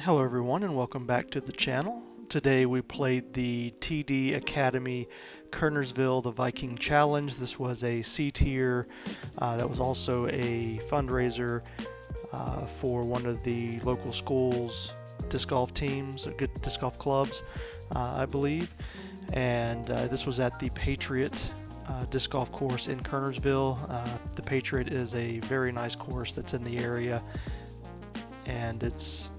Hello everyone and welcome back to the channel. Today we played the TD Academy Kernersville the Viking Challenge. This was a C tier that was also a fundraiser for one of the local schools disc golf teams, good disc golf clubs, I believe. And this was at the Patriot disc golf course in Kernersville. The Patriot is a very nice course that's in the area, and it's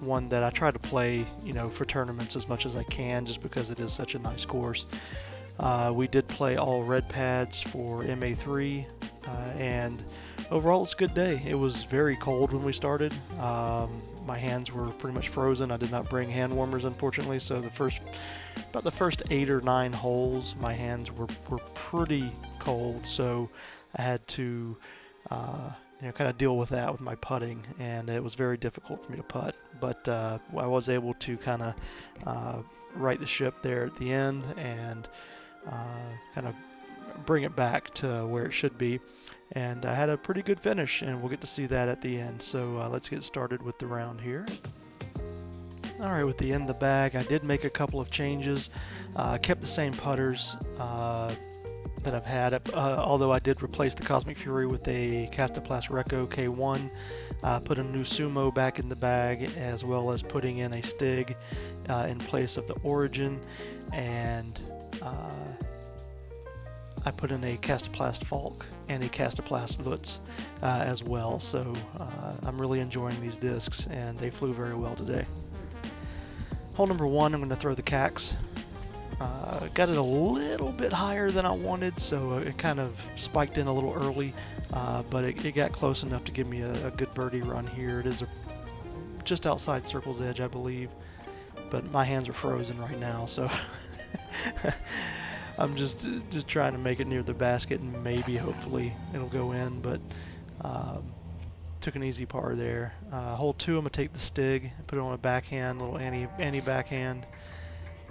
one that I try to play, for tournaments as much as I can, just because it is such a nice course. We did play all red pads for MA3, and overall it's a good day. It was very cold when we started. My hands were pretty much frozen. I did not bring hand warmers, unfortunately, so about the first 8 or 9 holes, my hands were pretty cold, so I had to kind of deal with that with my putting, and it was very difficult for me to putt. But I was able to kind of right the ship there at the end and kind of bring it back to where it should be. And I had a pretty good finish, and we'll get to see that at the end. So let's get started with the round here. Alright, with the in the bag, I did make a couple of changes. Kept the same putters that I've had, although I did replace the Cosmic Fury with a Castoplast Reco K1, put a new Sumo back in the bag, as well as putting in a Stig in place of the Origin, and I put in a Castoplast Falk and a Castoplast Lutz as well, so I'm really enjoying these discs, and they flew very well today. Hole number 1, I'm going to throw the Cax. Got it a little bit higher than I wanted, so it kind of spiked in a little early, but it got close enough to give me a good birdie run here. It is just outside circle's edge, I believe, but my hands are frozen right now, so I'm just trying to make it near the basket, and maybe hopefully it'll go in, but took an easy par there. Hole 2, I'm going to take the Stig, put it on a backhand, little anti backhand,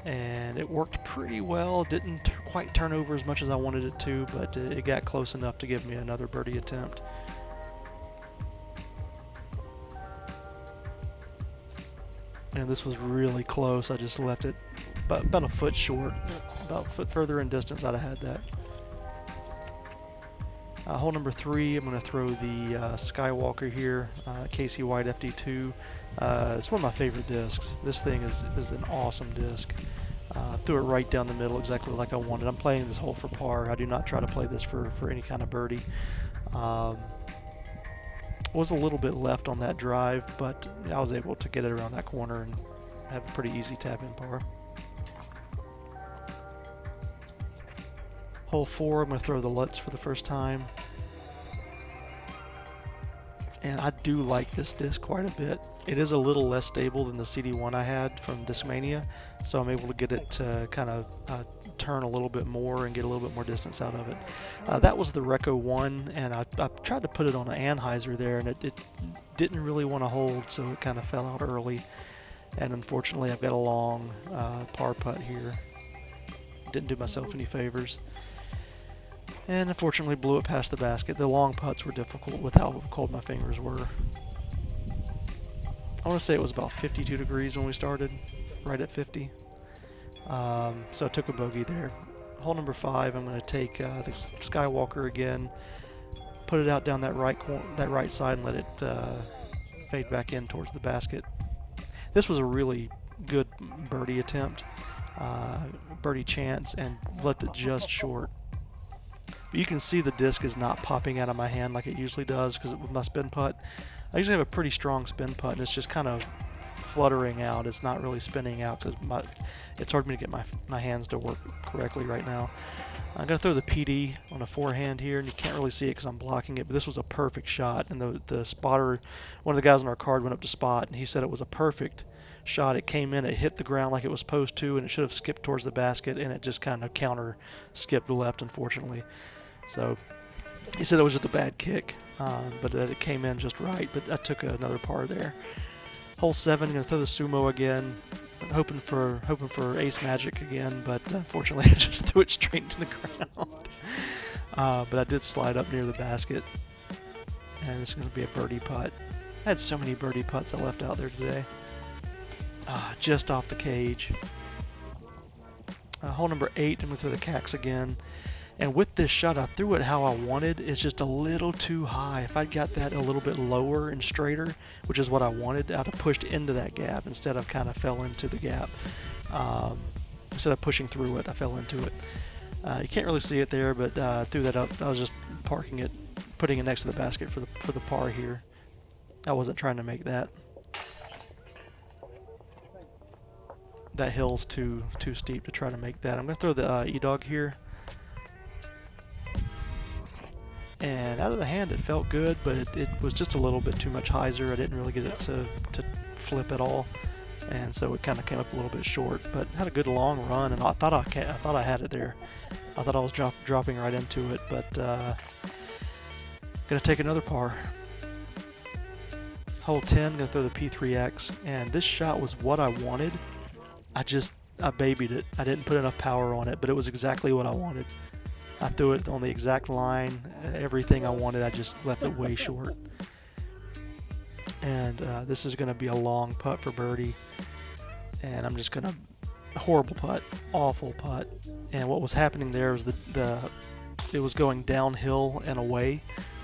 and it worked pretty well. Didn't quite turn over as much as I wanted it to, but it got close enough to give me another birdie attempt. And this was really close. I just left it about a foot short, about a foot further in distance. I'd have had that. Hole number 3, I'm going to throw the Skywalker here, Casey White FD2. It's one of my favorite discs. This thing is an awesome disc. Threw it right down the middle, exactly like I wanted. I'm playing this hole for par. I do not try to play this for any kind of birdie. Was a little bit left on that drive, but I was able to get it around that corner and have a pretty easy tap-in par. Hole 4, I'm going to throw the Lutz for the first time. And I do like this disc quite a bit. It is a little less stable than the CD1 I had from Discmania, so I'm able to get it to kind of turn a little bit more and get a little bit more distance out of it. That was the Reco 1, and I tried to put it on an Anheuser there, and it didn't really want to hold, so it kind of fell out early. And unfortunately, I've got a long par putt here. Didn't do myself any favors. And unfortunately blew it past the basket. The long putts were difficult with how cold my fingers were. I want to say it was about 52 degrees when we started, right at 50. So I took a bogey there. Hole number 5, I'm going to take the Skywalker again, put it out down that right side and let it fade back in towards the basket. This was a really good birdie attempt, birdie chance, and left it just short. But you can see the disc is not popping out of my hand like it usually does, because with my spin putt, I usually have a pretty strong spin putt, and it's just kind of fluttering out. It's not really spinning out because it's hard for me to get my hands to work correctly right now. I'm going to throw the PD on a forehand here, and you can't really see it because I'm blocking it, but this was a perfect shot. And the spotter, one of the guys on our card went up to spot, and he said it was a perfect shot. It came in, it hit the ground like it was supposed to, and it should have skipped towards the basket, and it just kind of counter skipped left, unfortunately. So he said it was just a bad kick, but that it came in just right. But I took another par there. Hole 7, going to throw the Sumo again, hoping for ace magic again, but unfortunately I just threw it straight into the ground. But I did slide up near the basket, and it's going to be a birdie putt. I had so many birdie putts I left out there today. just off the cage. Hole number 8, I'm going to throw the cacks again. And with this shot, I threw it how I wanted. It's just a little too high. If I'd got that a little bit lower and straighter, which is what I wanted, I'd have pushed into that gap instead of kind of fell into the gap. Instead of pushing through it, I fell into it. You can't really see it there, but I threw that up. I was just parking it, putting it next to the basket for the par here. I wasn't trying to make that. That hill's too steep to try to make that. I'm going to throw the E-Dog here. And out of the hand it felt good, but it was just a little bit too much hyzer. I didn't really get it to flip at all, and so it kind of came up a little bit short, but had a good long run, and I thought I had it there. I thought I was dropping right into it, but gonna take another par. Hole 10, gonna throw the P3X, and this shot was what I wanted. I babied it. I didn't put enough power on it, but it was exactly what I wanted. I threw it on the exact line, everything I wanted. I just left it way short. And this is going to be a long putt for birdie. And I'm just going to, horrible putt, awful putt. And what was happening there was it was going downhill and away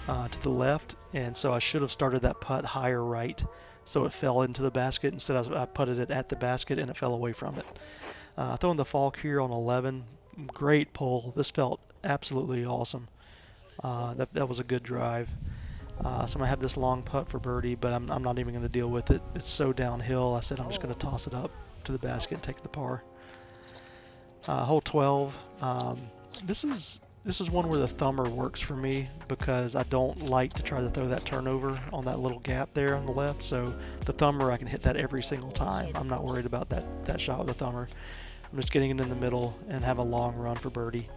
to the left. And so I should have started that putt higher right, so it fell into the basket. Instead I putted it at the basket and it fell away from it. Throwing the falk here on 11. Great pull. This felt absolutely awesome. That was a good drive. So I'm going to have this long putt for birdie, but I'm not even going to deal with it. It's so downhill. I said I'm just going to toss it up to the basket and take the par. Hole 12. This is one where the thumber works for me because I don't like to try to throw that turnover on that little gap there on the left. So the thumber, I can hit that every single time. I'm not worried about that shot with the thumber. I'm just getting it in the middle and have a long run for birdie.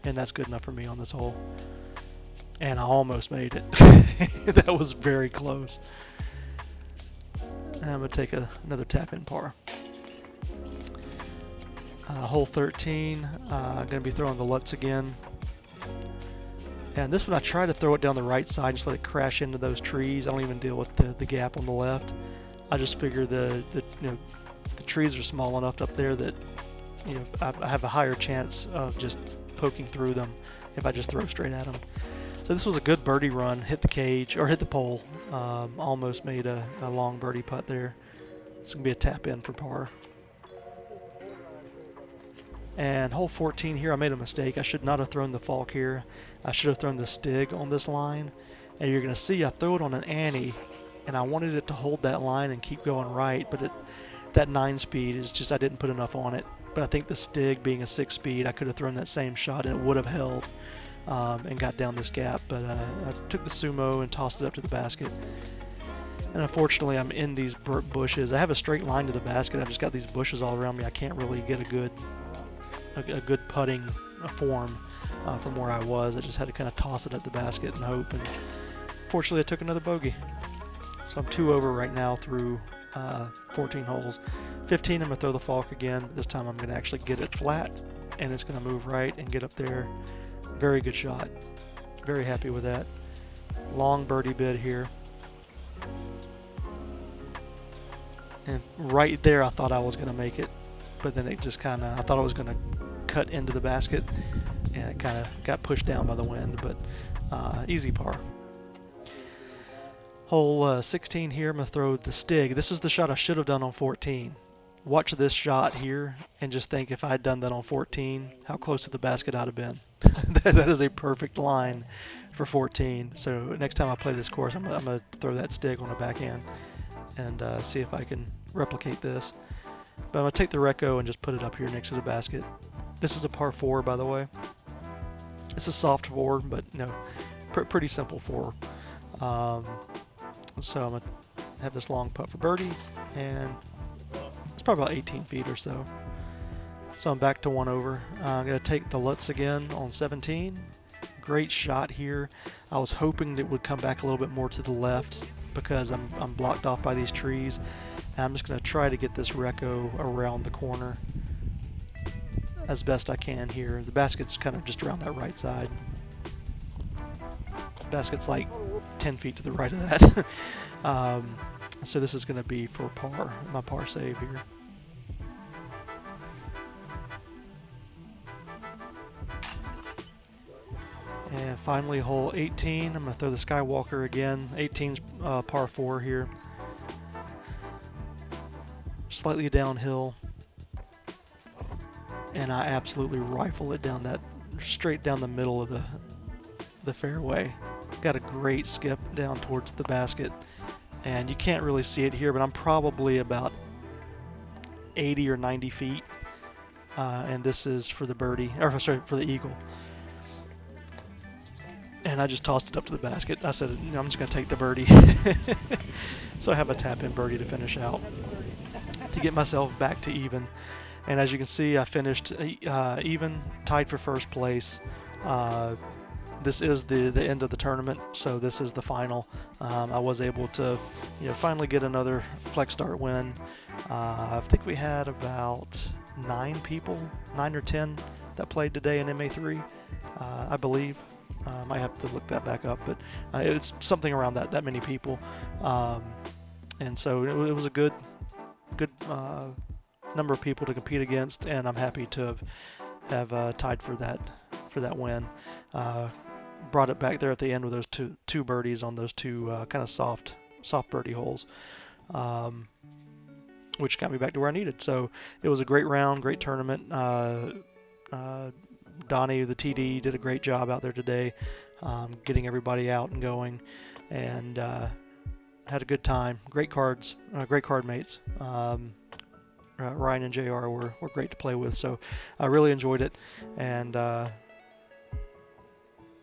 And that's good enough for me on this hole. And I almost made it. That was very close. And I'm going to take another tap-in par. Hole 13, going to be throwing the Lutz again. And this one I try to throw it down the right side, just let it crash into those trees. I don't even deal with the gap on the left. I just figure the trees are small enough up there that I have a higher chance of just poking through them if I just throw straight at them. So this was a good birdie run. Hit the cage, or hit the pole. Almost made a long birdie putt there. It's going to be a tap in for par. And hole 14 here, I made a mistake. I should not have thrown the falk here. I should have thrown the stig on this line. And you're going to see I threw it on an ante, and I wanted it to hold that line and keep going right, but that 9-speed is just, I didn't put enough on it. But I think the stig being a 6-speed, I could have thrown that same shot and it would have held and got down this gap. But I took the sumo and tossed it up to the basket. And unfortunately, I'm in these bushes. I have a straight line to the basket. I've just got these bushes all around me. I can't really get a good putting form from where I was. I just had to kind of toss it at the basket and hope. And fortunately, I took another bogey. So I'm 2 over right now through 14 holes. 15, I'm going to throw the falk again. This time I'm going to actually get it flat, and it's going to move right and get up there. Very good shot. Very happy with that. Long birdie bid here. And right there I thought I was going to make it, but then it just kind of, I thought I was going to cut into the basket, and it kind of got pushed down by the wind, but easy par. Hole 16 here, I'm going to throw the stig. This is the shot I should have done on 14. Watch this shot here and just think if I had done that on 14, how close to the basket I'd have been. That is a perfect line for 14. So next time I play this course, I'm going to throw that stig on the backhand and see if I can replicate this. But I'm going to take the Recco and just put it up here next to the basket. This is a par 4, by the way. It's a soft 4, but pretty simple 4. So I'm going to have this long putt for birdie, and it's probably about 18 feet or so. So I'm back to 1 over. I'm going to take the Lutz again on 17. Great shot here. I was hoping it would come back a little bit more to the left because I'm blocked off by these trees. And I'm just going to try to get this Recco around the corner as best I can here. The basket's kind of just around that right side. The basket's like 10 feet to the right of that. So this is going to be for par, my par save here. And finally, hole 18. I'm going to throw the Skywalker again. 18's par 4 here. Slightly downhill. And I absolutely rifle it down that, straight down the middle of the fairway. Got a great skip down towards the basket. And you can't really see it here, but I'm probably about 80 or 90 feet. And this is for the birdie, or sorry, for the eagle. And I just tossed it up to the basket. I said, I'm just going to take the birdie. So I have a tap-in birdie to finish out to get myself back to even. And as you can see, I finished even, tied for first place. This is the end of the tournament, so this is the final. I was able to, finally get another flex start win. I think we had about 9 or 10 that played today in MA3, I believe. I might have to look that back up, but it's something around that many people. And so it was a good number of people to compete against, and I'm happy to have tied for that win. Brought it back there at the end with those two birdies on those two kind of soft birdie holes, which got me back to where I needed. So it was a great round, great tournament. Donnie, the TD, did a great job out there today, getting everybody out and going, and had a good time. Great cards, great card mates. Ryan and JR were great to play with, so I really enjoyed it, and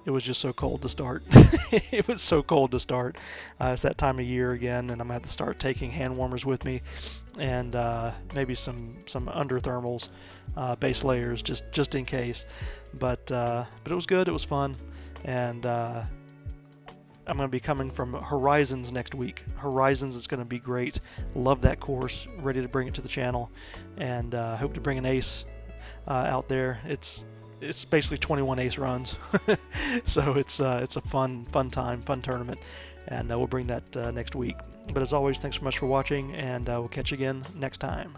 it was just so cold to start. It was so cold to start. It's that time of year again, and I'm going to have to start taking hand warmers with me, and maybe some under thermals, base layers, just in case. But it was good. It was fun, and I'm going to be coming from Horizons next week. Horizons is going to be great. Love that course. Ready to bring it to the channel, and hope to bring an ace out there. It's basically 21 ace runs, so it's a fun time, fun tournament, and we'll bring that next week. But as always, thanks so much for watching, and we'll catch you again next time.